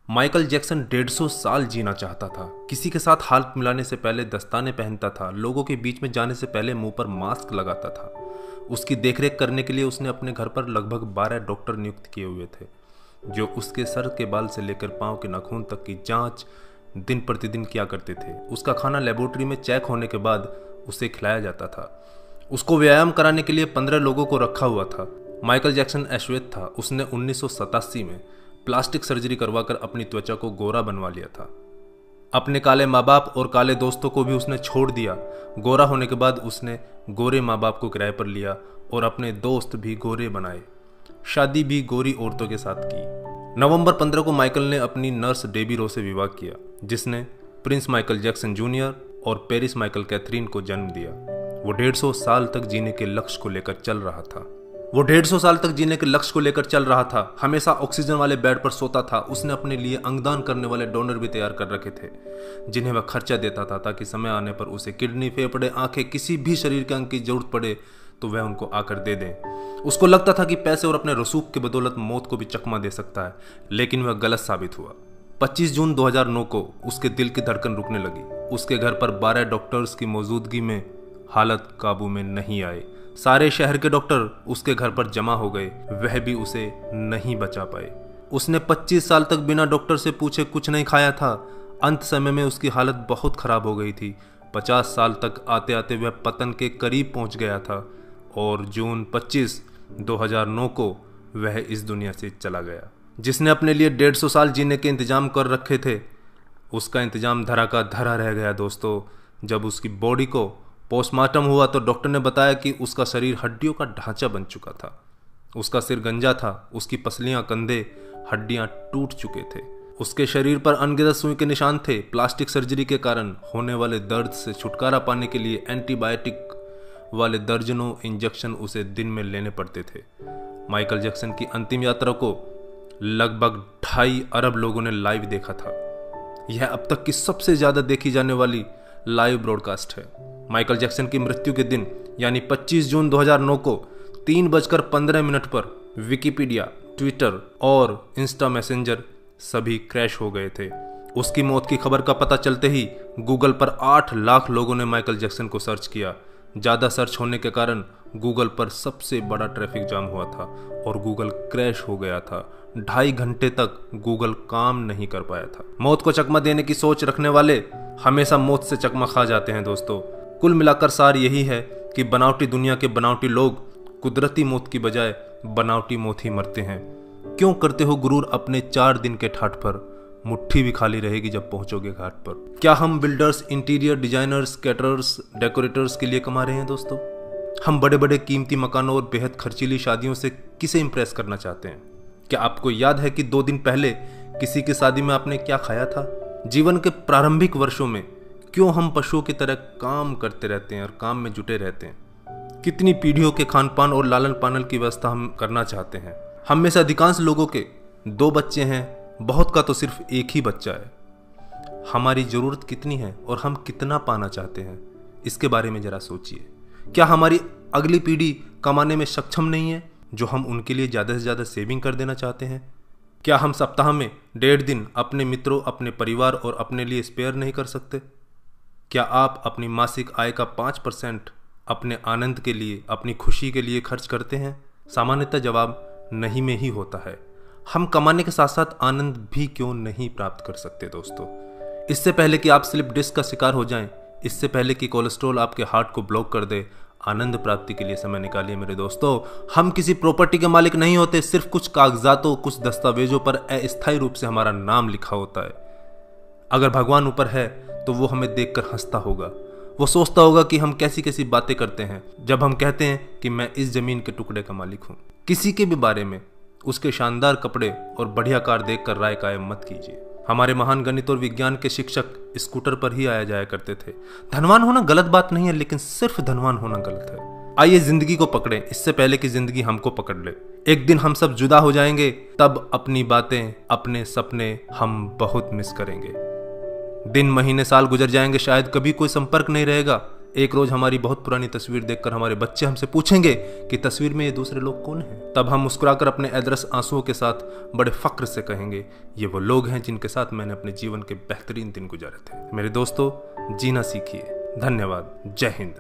Michael Jackson 150 साल जीना चाहता था। किसी के साथ हाथ मिलाने से पहले दस्ताने पहनता था, लोगों के बीच में जाने से पहले मुंह पर मास्क लगाता था। उसकी देखरेख करने के लिए उसने अपने घर पर लगभग 12 डॉक्टर नियुक्त किए हुए थे, जो उसके सर के बाल से लेकर पांव के नाखून तक की जांच दिन प्रतिदिन किया करते थे। उसका खाना लेबोरेटरी में चेक होने के बाद उसे खिलाया जाता था। उसको व्यायाम कराने के लिए 15 लोगों को रखा हुआ था। माइकल जैक्सन अश्वेत था। उसने 1987 में प्लास्टिक सर्जरी करवाकर अपनी त्वचा को गोरा बनवा लिया था। अपने काले माँ बाप और काले दोस्तों को भी उसने छोड़ दिया। गोरा होने के बाद उसने गोरे माँ बाप को किराए पर लिया और अपने दोस्त भी गोरे बनाए। शादी भी गोरी औरतों के साथ की। नवंबर 15 को माइकल ने अपनी नर्स डेबी रो से विवाह किया, जिसने प्रिंस माइकल जैक्सन जूनियर और पेरिस माइकल कैथरीन को जन्म दिया। वो 150 साल तक जीने के लक्ष्य को लेकर चल रहा था। हमेशा ऑक्सीजन वाले बेड पर सोता था। उसने अपने लिए अंगदान करने वाले डोनर भी तैयार कर रखे थे, जिन्हें वह खर्चा देता था ताकि समय आने पर उसे किडनी, फेफड़े, आंखें, किसी भी शरीर के अंग की जरूरत पड़े तो वह उनको आकर दे दें। उसको लगता था कि पैसे और अपने रसूख के बदौलत मौत को भी चकमा दे सकता है, लेकिन वह गलत साबित हुआ। 25 जून 2009 को उसके दिल की धड़कन रुकने लगी। उसके घर पर 12 डॉक्टर्स की मौजूदगी में हालत काबू में नहीं आई। सारे शहर के डॉक्टर उसके घर पर जमा हो गए, वह भी उसे नहीं बचा पाए। उसने 25 साल तक बिना डॉक्टर से पूछे कुछ नहीं खाया था। अंत समय में उसकी हालत बहुत खराब हो गई थी। 50 साल तक आते आते वह पतन के करीब पहुंच गया था और जून 25, 2009 को वह इस दुनिया से चला गया। जिसने अपने लिए 150 साल जीने के इंतजाम कर रखे थे, उसका इंतजाम धरा का धरा रह गया दोस्तों। जब उसकी बॉडी को पोस्टमार्टम हुआ तो डॉक्टर ने बताया कि उसका शरीर हड्डियों का ढांचा बन चुका था। उसका सिर गंजा था, उसकी पसलियां, कंधे, हड्डियां टूट चुके थे। उसके शरीर पर अनगिनत सुई के निशान थे। प्लास्टिक सर्जरी के कारण होने वाले दर्द से छुटकारा पाने के लिए एंटीबायोटिक वाले दर्जनों इंजेक्शन उसे दिन में लेने पड़ते थे। माइकल जैक्सन की अंतिम यात्रा को लगभग 2.5 अरब लोगों ने लाइव देखा था। यह अब तक की सबसे ज्यादा देखी जाने वाली लाइव ब्रॉडकास्ट है। माइकल जैक्सन की मृत्यु के दिन यानी 25 जून 2009 को 3:15 पर विकिपीडिया, ट्विटर और इंस्टा मैसेंजर सभी क्रैश हो गए थे। उसकी मौत की खबर का पता चलते ही गूगल पर 8 लाख लोगों ने माइकल जैक्सन को सर्च किया। ज़्यादा सर्च होने के कारण गूगल पर सबसे बड़ा ट्रैफिक जाम हुआ था और गूगल क्रैश हो गया था। 2.5 घंटे तक गूगल काम नहीं कर पाया था। मौत को चकमा देने की सोच रखने वाले हमेशा मौत से चकमा खा जाते हैं दोस्तों। कुल मिलाकर सार यही है कि बनावटी दुनिया के बनावटी लोग कुदरती मौत की बजाय बनावटी मौत ही मरते हैं। क्यों करते हो गुरूर अपने 4 दिन के ठाठ पर? मुट्ठी भी खाली रहेगी जब पहुंचोगे घाट पर। क्या हम builders, interior designers, caterers, decorators के लिए कमा रहे हैं दोस्तों? हम बड़े बड़े कीमती मकानों और बेहद खर्चीली शादियों से किसे इंप्रेस करना चाहते हैं? क्या आपको याद है कि 2 दिन पहले किसी की शादी में आपने क्या खाया था? जीवन के प्रारंभिक वर्षों में क्यों हम पशुओं की तरह काम करते रहते हैं और काम में जुटे रहते हैं? कितनी पीढ़ियों के खान पान और लालन पालन की व्यवस्था हम करना चाहते हैं? हम में से अधिकांश लोगों के 2 बच्चे हैं, बहुत का तो सिर्फ 1 ही बच्चा है। हमारी जरूरत कितनी है और हम कितना पाना चाहते हैं? इसके बारे में जरा सोचिए। क्या हमारी अगली पीढ़ी कमाने में सक्षम नहीं है जो हम उनके लिए ज़्यादा से ज़्यादा सेविंग कर देना चाहते हैं? क्या हम सप्ताह में 1.5 दिन अपने मित्रों, अपने परिवार और अपने लिए स्पेयर नहीं कर सकते? क्या आप अपनी मासिक आय का 5% अपने आनंद के लिए, अपनी खुशी के लिए खर्च करते हैं? सामान्यतः जवाब नहीं में ही होता है। हम कमाने के साथ साथ आनंद भी क्यों नहीं प्राप्त कर सकते दोस्तों? इससे पहले कि आप स्लिप डिस्क का शिकार हो जाएं, इससे पहले कि कोलेस्ट्रॉल आपके हार्ट को ब्लॉक कर दे, आनंद प्राप्ति के लिए समय निकालिए मेरे दोस्तों। हम किसी प्रॉपर्टी के मालिक नहीं होते, सिर्फ कुछ कागजातों, कुछ दस्तावेजों पर अस्थायी रूप से हमारा नाम लिखा होता है। अगर भगवान ऊपर है तो वो हमें देखकर हंसता होगा। वो सोचता होगा कि हम कैसी कैसी बातें करते हैं जब हम कहते हैं कि मैं इस जमीन के टुकड़े का मालिक हूं। किसी के भी बारे में उसके शानदार कपड़े और बढ़िया कार देखकर राय कायम मत कीजिए। हमारे महान गणित और विज्ञान के शिक्षक स्कूटर पर ही आया जाया करते थे। धनवान होना गलत बात नहीं है, लेकिन सिर्फ धनवान होना गलत है। आइए जिंदगी को पकड़ें इससे पहले कि जिंदगी हमको पकड़ ले। एक दिन हम सब जुदा हो जाएंगे, तब अपनी बातें, अपने सपने हम बहुत मिस करेंगे। दिन, महीने, साल गुजर जाएंगे, शायद कभी कोई संपर्क नहीं रहेगा, एक रोज हमारी बहुत पुरानी तस्वीर देखकर हमारे बच्चे हमसे पूछेंगे कि तस्वीर में ये दूसरे लोग कौन हैं। तब हम मुस्कुराकर अपने अदरस आंसुओं के साथ बड़े फक्र से कहेंगे, ये वो लोग हैं जिनके साथ मैंने अपने जीवन के बेहतरीन दिन गुजारे थे। मेरे दोस्तों, जीना सीखिए। धन्यवाद। जय हिंद।